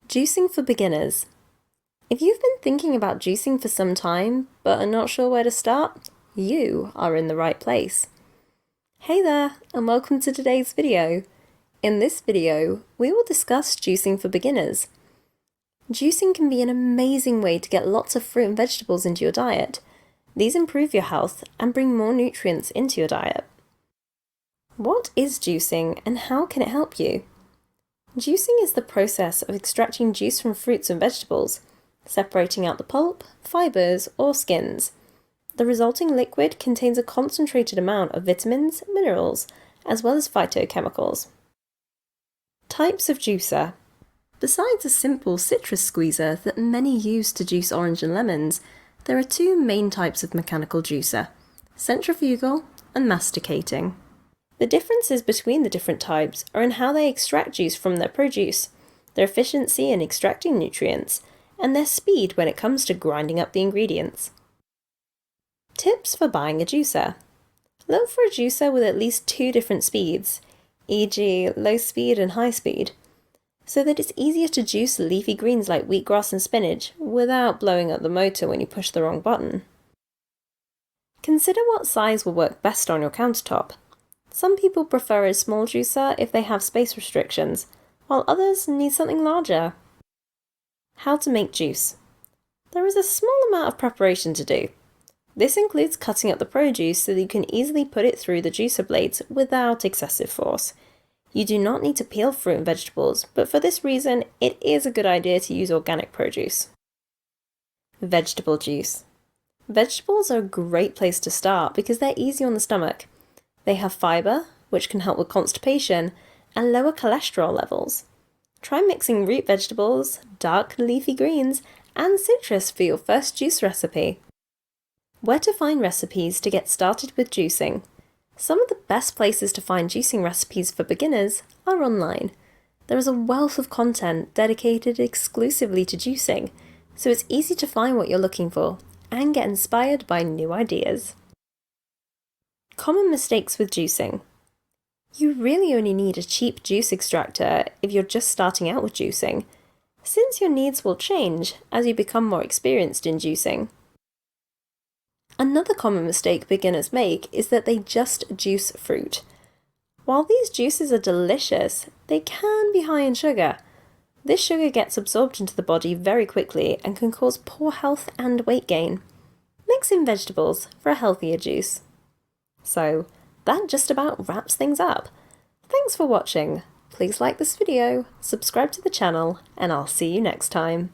Juicing for beginners. If you've been thinking about juicing for some time, but are not sure where to start, you are in the right place. Hey there, and welcome to today's video. In this video, we will discuss juicing for beginners. Juicing can be an amazing way to get lots of fruit and vegetables into your diet. These improve your health and bring more nutrients into your diet. What is juicing and how can it help you? Juicing is the process of extracting juice from fruits and vegetables, separating out the pulp, fibers, or skins. The resulting liquid contains a concentrated amount of vitamins, minerals, as well as phytochemicals. Types of juicer. Besides a simple citrus squeezer that many use to juice orange and lemons, there are two main types of mechanical juicer: centrifugal and masticating. The differences between the different types are in how they extract juice from their produce, their efficiency in extracting nutrients, and their speed when it comes to grinding up the ingredients. Tips for buying a juicer. Look for a juicer with at least two different speeds, e.g. low speed and high speed, so that it's easier to juice leafy greens like wheatgrass and spinach without blowing up the motor when you push the wrong button. Consider what size will work best on your countertop. Some people prefer a small juicer if they have space restrictions, while others need something larger. How to make juice. There is a small amount of preparation to do. This includes cutting up the produce so that you can easily put it through the juicer blades without excessive force. You do not need to peel fruit and vegetables, but for this reason, it is a good idea to use organic produce. Vegetable juice. Vegetables are a great place to start because they're easy on the stomach. They have fiber, which can help with constipation, and lower cholesterol levels. Try mixing root vegetables, dark leafy greens, and citrus for your first juice recipe. Where to find recipes to get started with juicing. Some of the best places to find juicing recipes for beginners are online. There is a wealth of content dedicated exclusively to juicing, so it's easy to find what you're looking for and get inspired by new ideas. Common mistakes with juicing. You really only need a cheap juice extractor if you're just starting out with juicing, since your needs will change as you become more experienced in juicing. Another common mistake beginners make is that they just juice fruit. While these juices are delicious, they can be high in sugar. This sugar gets absorbed into the body very quickly and can cause poor health and weight gain. Mix in vegetables for a healthier juice. So, that just about wraps things up. Thanks for watching. Please like this video, subscribe to the channel, and I'll see you next time.